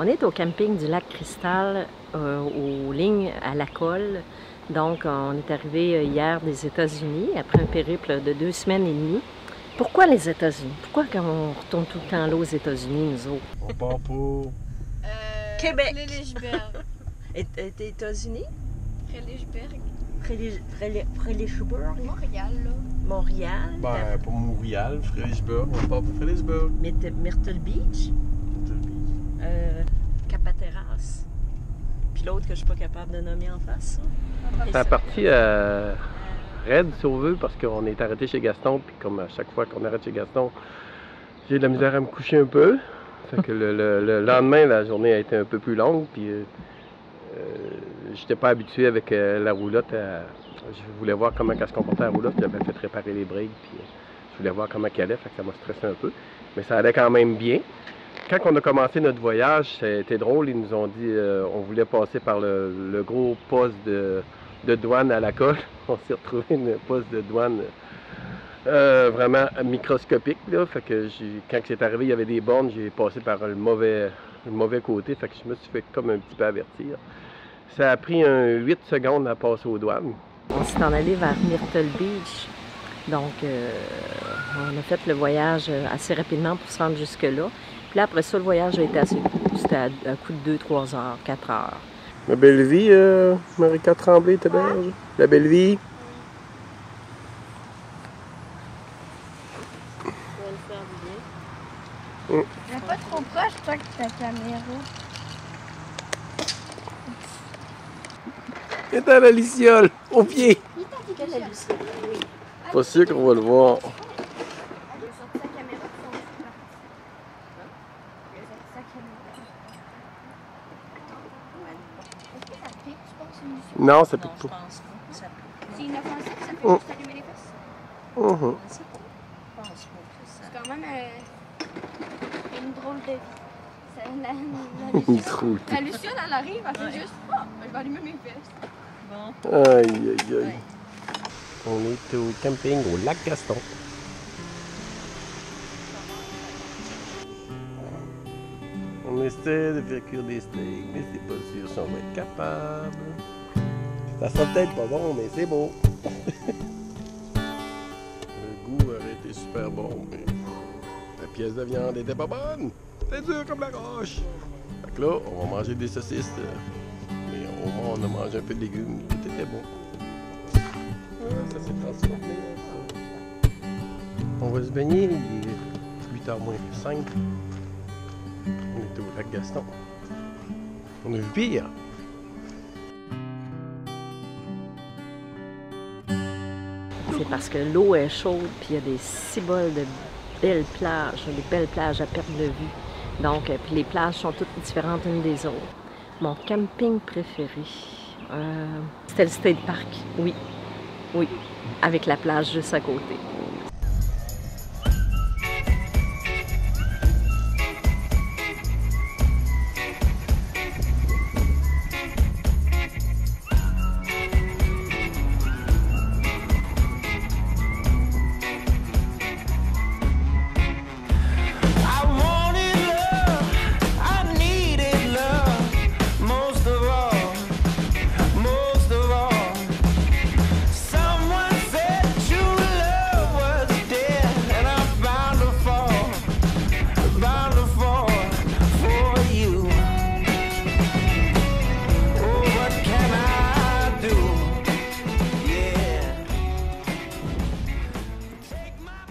On est au camping du lac Cristal, aux lignes à la Colle. Donc, on est arrivé hier des États-Unis, après un périple de 2 semaines et demie. Pourquoi les États-Unis? Pourquoi quand on retourne tout le temps là aux États-Unis, nous autres? On part pour... Québec! Frelichberg. Et États-Unis? Frelichberg. Frelichberg? Montréal, là. Montréal? Ben, pour Montréal, Frelichberg. On part pour Frelichberg. Myrtle Beach? Cap-Hatteras. Puis l'autre que je suis pas capable de nommer en face. C'est parti raide, si on veut, parce qu'on est arrêté chez Gaston, puis comme à chaque fois qu'on arrête chez Gaston, j'ai de la misère à me coucher un peu. Fait que le lendemain, la journée a été un peu plus longue, puis j'étais pas habitué avec la roulotte. Je voulais voir comment elle se comportait la roulotte. J'avais fait réparer les breaks, puis je voulais voir comment elle allait, fait que ça m'a stressé un peu. Mais ça allait quand même bien. Quand on a commencé notre voyage, c'était drôle. Ils nous ont dit on voulait passer par le gros poste de douane à la Colle. On s'est retrouvé une poste de douane vraiment microscopique. Là. Fait que quand c'est arrivé, il y avait des bornes. J'ai passé par le mauvais côté. Fait que je me suis fait comme un petit peu avertir. Ça a pris 8 secondes à passer aux douanes. On s'est en allé vers Myrtle Beach. Donc, on a fait le voyage assez rapidement pour se rendre jusque-là. Puis là, après ça, le voyage a été assez court. C'était à coup de 2-3 heures, 4 heures. La belle vie, Marika Tremblay, t'es belle? La belle vie. Ça va le faire du bien. Mais pas trop proche, toi, que ta caméra. Et à la liciole, au pied. Quelle hallucination. Oui. Pas sûr qu'on va le voir. Non, ça pique Non, je pas. pense pas. Ça pique. C'est inoffensif, ça fait juste allumer les fesses. Je pense pas que ça... C'est quand même une drôle de vie. Une drôle. La Luciole, elle arrive, elle fait juste « Oh, je vais allumer mes fesses. » Bon. Aïe, aïe, aïe. Ouais. On est au camping au lac Gaston. On essaie de faire cuire des steaks, mais c'est pas sûr si on va être capable. Ça sent peut-être pas bon, mais c'est beau. Le goût aurait été super bon, mais la pièce de viande était pas bonne. C'était dur comme la roche. Fait que là, on va manger des saucisses. Mais au moins, on a mangé un peu de légumes. Tout était bon. Ça s'est transformé. On va se baigner. Il est 8h moins 5. On est au lac Gaston. On a vu pire. C'est parce que l'eau est chaude, puis il y a des ciboles de belles plages, des belles plages à perte de vue. Donc, puis les plages sont toutes différentes unes des autres. Mon camping préféré, c'était le State Park, oui. Oui, avec la plage juste à côté.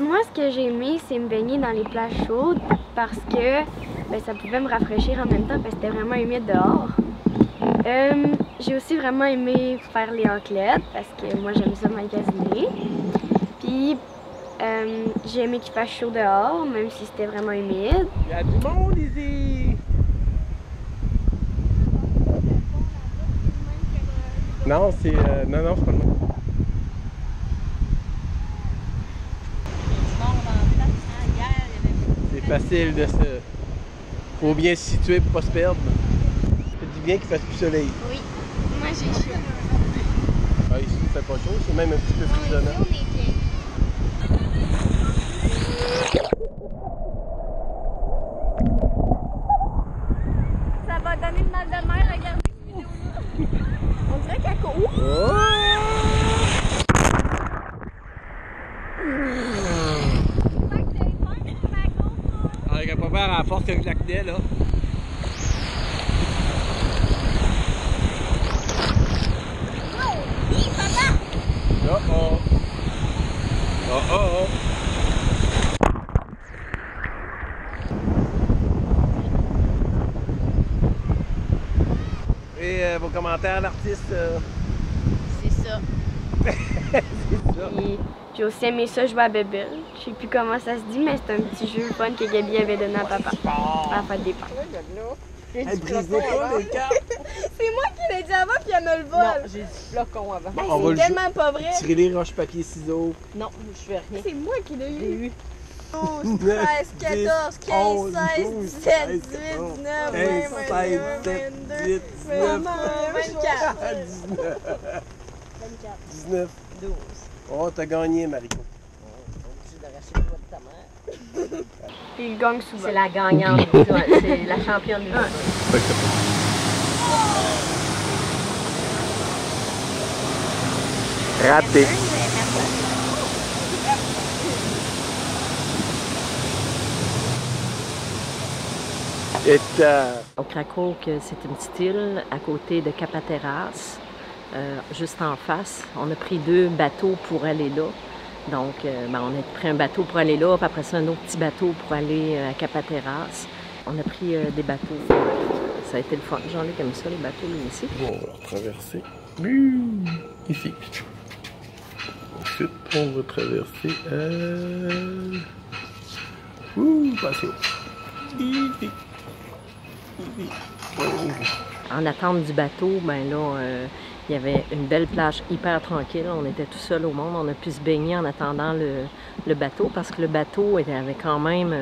Moi, ce que j'ai aimé, c'est me baigner dans les plages chaudes parce que ça pouvait me rafraîchir en même temps parce que c'était vraiment humide dehors. J'ai aussi vraiment aimé faire les raclettes parce que moi, j'aime ça magasiner. Puis, j'ai aimé qu'il fasse chaud dehors, même si c'était vraiment humide. Il y a du monde ici! Non, c'est... non, c'est pas le même. C'est facile de se... Faut bien se situer pour pas se perdre. C'est du bien qu'il fasse plus soleil. Oui, moi j'ai chaud. Ah, ici, il fait pas chaud, c'est même un petit peu frissonnant. On est bien. de mer, regardez cette vidéo-là. On dirait qu'elle court. Ah, il a pas peur à la force avec la clé, là. Oh oh! Oh oh! Et vos commentaires, l'artiste? C'est ça. Puis, j'ai aussi aimé ça jouer à Bébel. Je sais plus comment ça se dit, mais c'est un petit jeu fun que Gabi avait donné à papa à la fête des pères. Hey, brisez pas les cartes! C'est moi qui l'ai dit avant, puis elle me le vole. Non, j'ai dit flocon avant. Hey, On va le c'est tellement pas vrai. Tirez les roches, papier, ciseaux. Non, je fais rien. C'est moi qui l'ai J'ai eu. eu. 12, 13, 14, 15, 16, 17, 18, 19, 20, 21, 22, 24. 19. 12. Oh, t'as gagné, Mariko. Obligé d'arracher le doigt de ta mère. Puis il gagne souvent. C'est la gagnante, c'est la championne du monde. Raté. Au Cracoke, c'est une petite île à côté de Cap Hatteras, juste en face. On a pris 2 bateaux pour aller là. Donc, on a pris un bateau pour aller là, puis après ça, un autre petit bateau pour aller à Cap Hatteras. On a pris des bateaux. Ça a été le fun. Jean-Luc aime ça, les bateaux, lui aussi. Bon, on va traverser ici. Ensuite, on va traverser passer ici. En attente du bateau, ben là, il y avait une belle plage hyper tranquille. On était tout seul au monde. On a pu se baigner en attendant le bateau parce que le bateau avait quand même...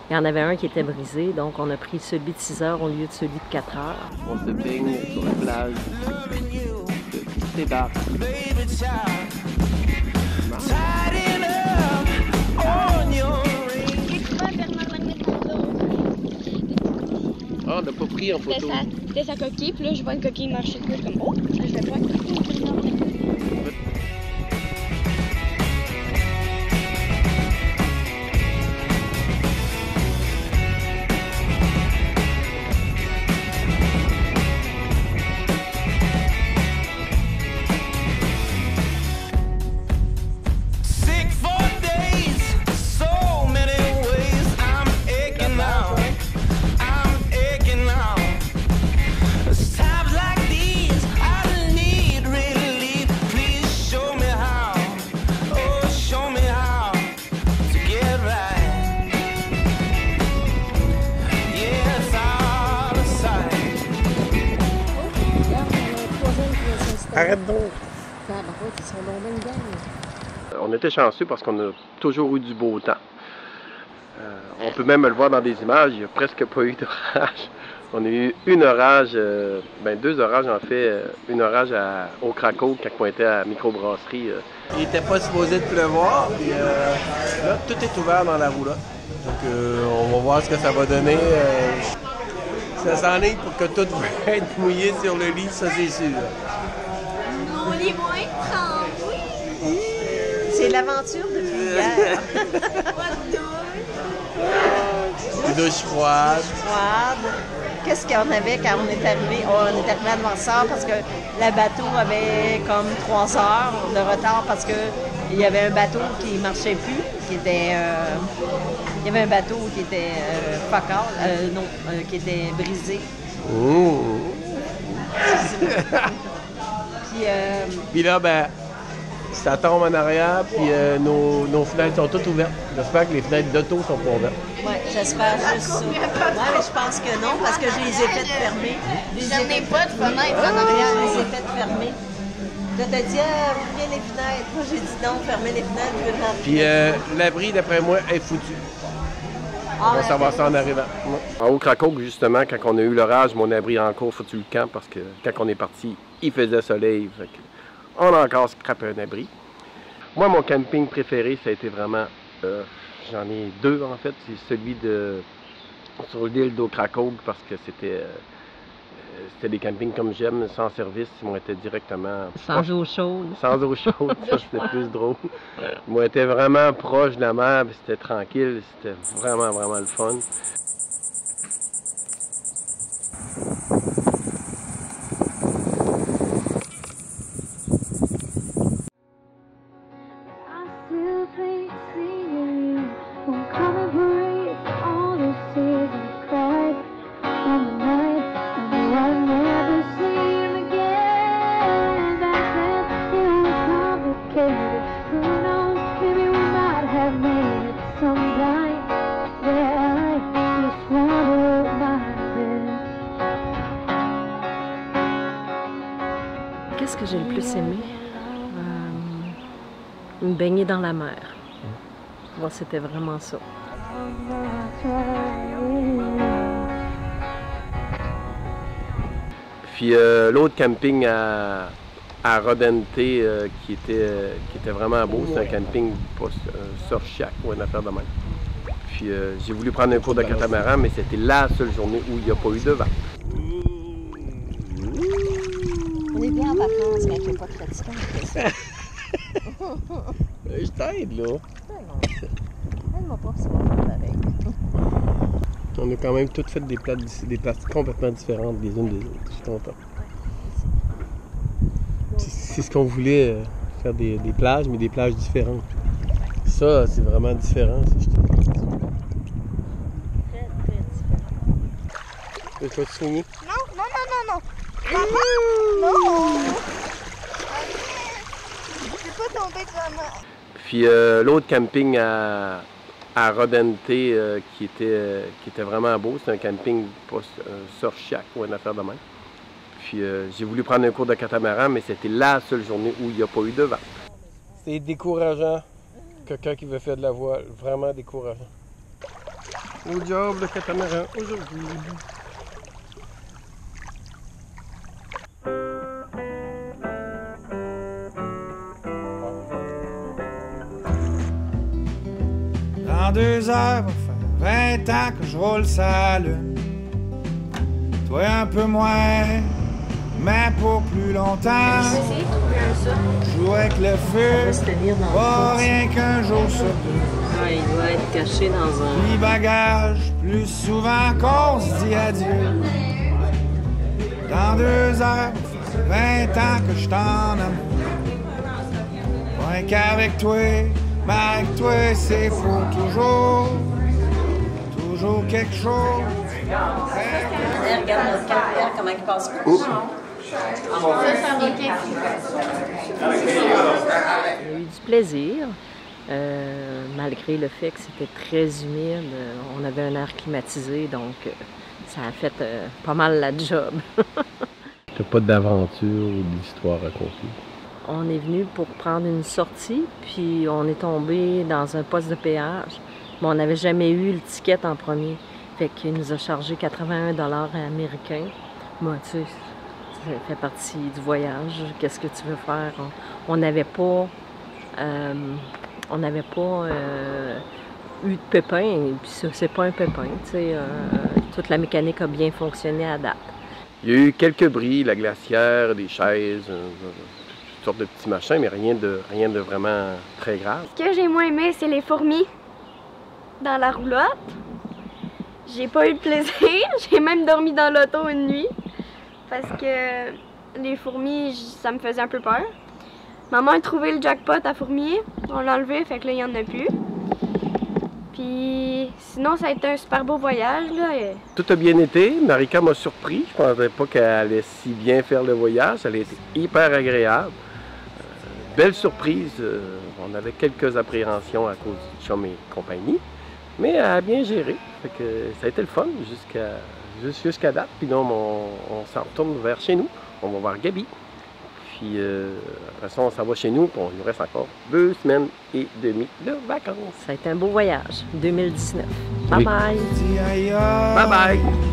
il y en avait un qui était brisé, donc on a pris celui de 6 heures au lieu de celui de 4 heures. On se baigne sur la plage des barques. Ah, on n'a pas pris en photo. C'était sa coquille, puis là, je vois une coquille marcher de gauche comme oh, ça, je vais pas. Arrête donc! On était chanceux parce qu'on a toujours eu du beau temps. On peut même le voir dans des images, il n'y a presque pas eu d'orage. On a eu une orage, 2 orages en fait, une orage au Cracoke quand on était à la microbrasserie. Il n'était pas supposé de pleuvoir, puis là, tout est ouvert dans la roulotte. Donc, on va voir ce que ça va donner. Ça s'enligne pour que tout va être mouillé sur le lit, ça c'est sûr. Nos lits vont être trempés. C'est l'aventure depuis hier. Des douches froides. Qu'est-ce qu'on avait quand on est arrivé? On est arrivé à Noirceur parce que le bateau avait comme 3 heures de retard parce qu'il y avait un bateau qui ne marchait plus, qui était... il y avait un bateau qui était qui était brisé. Puis là, ben, ça tombe en arrière, puis nos fenêtres sont toutes ouvertes. J'espère que les fenêtres d'auto sont pas ouvertes. Oui, j'espère juste ça. Oui, mais je pense que non, parce que je les ai faites fermer. J'en ai pas de fenêtre en arrière. Je les ai faites fermer. Là, t'as dit, ouvrez les fenêtres. Moi, j'ai dit non, fermez les fenêtres, je vais rentrer. Puis l'abri, d'après moi, est foutu. On va savoir ça en arrivant. En haut Cracoke, justement, quand on a eu l'orage, mon abri a encore foutu le camp parce que quand on est parti, il faisait soleil. Fait que on a encore scrappé un abri. Moi, mon camping préféré, ça a été vraiment... j'en ai 2, en fait. C'est celui sur l'île d'Au Cracoke parce que c'était des campings comme j'aime, sans service. Ils m'ont été directement... Sans eau chaude. Sans eau chaude, ça c'était plus drôle. Ils m'ont été vraiment proche de la mer, puis c'était tranquille. C'était vraiment, vraiment le fun. Qu'est-ce que j'ai le plus aimé? Me baigner dans la mer. Moi, c'était vraiment ça. Puis l'autre camping à Rodente qui était vraiment beau, c'est un camping pas surf shack ou une affaire de même. Puis j'ai voulu prendre un cours de catamaran, mais c'était la seule journée où il n'y a pas eu de vent. On est bien en vacances quand il n'y a pas de fatigant. Je t'aide, là. Aide-moi pas, c'est bon, pareil. On a quand même toutes fait des places complètement différentes les unes des autres. Je suis content. C'est ce qu'on voulait, faire des plages, mais des plages différentes. Ça, c'est vraiment différent, ça, je te dis. Très, très différent. Tu vas te soigner? Non. Papa, non! Je vais pas tomber de la mer. Puis l'autre camping à Rodente qui était vraiment beau, c'est un camping pas surf shack ou une affaire de même. Puis j'ai voulu prendre un cours de catamaran, mais c'était la seule journée où il n'y a pas eu de vent. C'est décourageant, quelqu'un qui veut faire de la voile, vraiment décourageant. Au job le catamaran aujourd'hui. Dans 2 heures, va faire 20 ans que je roule sa lune. Toi un peu moins, mais pour plus longtemps. Je joue avec le feu, pas rien qu'un jour sur 2. Ah, il doit être caché dans un... Puis bagage, plus souvent qu'on se dit adieu. Dans 2 heures, va faire 20 ans que je t'en amour. Pas qu'avec toi. Mais avec toi, c'est faux toujours. Toujours quelque chose. Regarde notre carrière, comment il passe. Ça, c'est un requin. Il y a eu du plaisir, malgré le fait que c'était très humide. On avait un air climatisé, donc ça a fait pas mal la job. T'as pas d'aventure ou d'histoire à raconter? On est venu pour prendre une sortie, puis on est tombé dans un poste de péage. Mais on n'avait jamais eu le ticket en premier. Fait qu'il nous a chargé 81 $ américains. Moi, tu sais, ça fait partie du voyage. Qu'est-ce que tu veux faire? On n'avait pas... eu de pépin, et puis c'est pas un pépin, tu sais. Toute la mécanique a bien fonctionné à date. Il y a eu quelques bris, la glacière, des chaises, toutes sortes de petits machins, mais rien de vraiment très grave. Ce que j'ai moins aimé, c'est les fourmis dans la roulotte. J'ai pas eu de plaisir. J'ai même dormi dans l'auto une nuit parce que les fourmis, ça me faisait un peu peur. Maman a trouvé le jackpot à fourmis. On l'a enlevé, fait que là, il n'y en a plus. Puis sinon, ça a été un super beau voyage, là. Tout a bien été. Marika m'a surpris. Je ne pensais pas qu'elle allait si bien faire le voyage. Elle a été hyper agréable. Belle surprise. On avait quelques appréhensions à cause du chum et compagnie. Mais elle a bien géré. Fait que ça a été le fun jusqu'à date. Puis là, on s'en retourne vers chez nous. On va voir Gabi. Puis après ça, on s'en va chez nous. Puis il nous reste encore 2 semaines et demie de vacances. Ça a été un beau voyage, 2019. Bye bye! Dis aïe, Bye bye!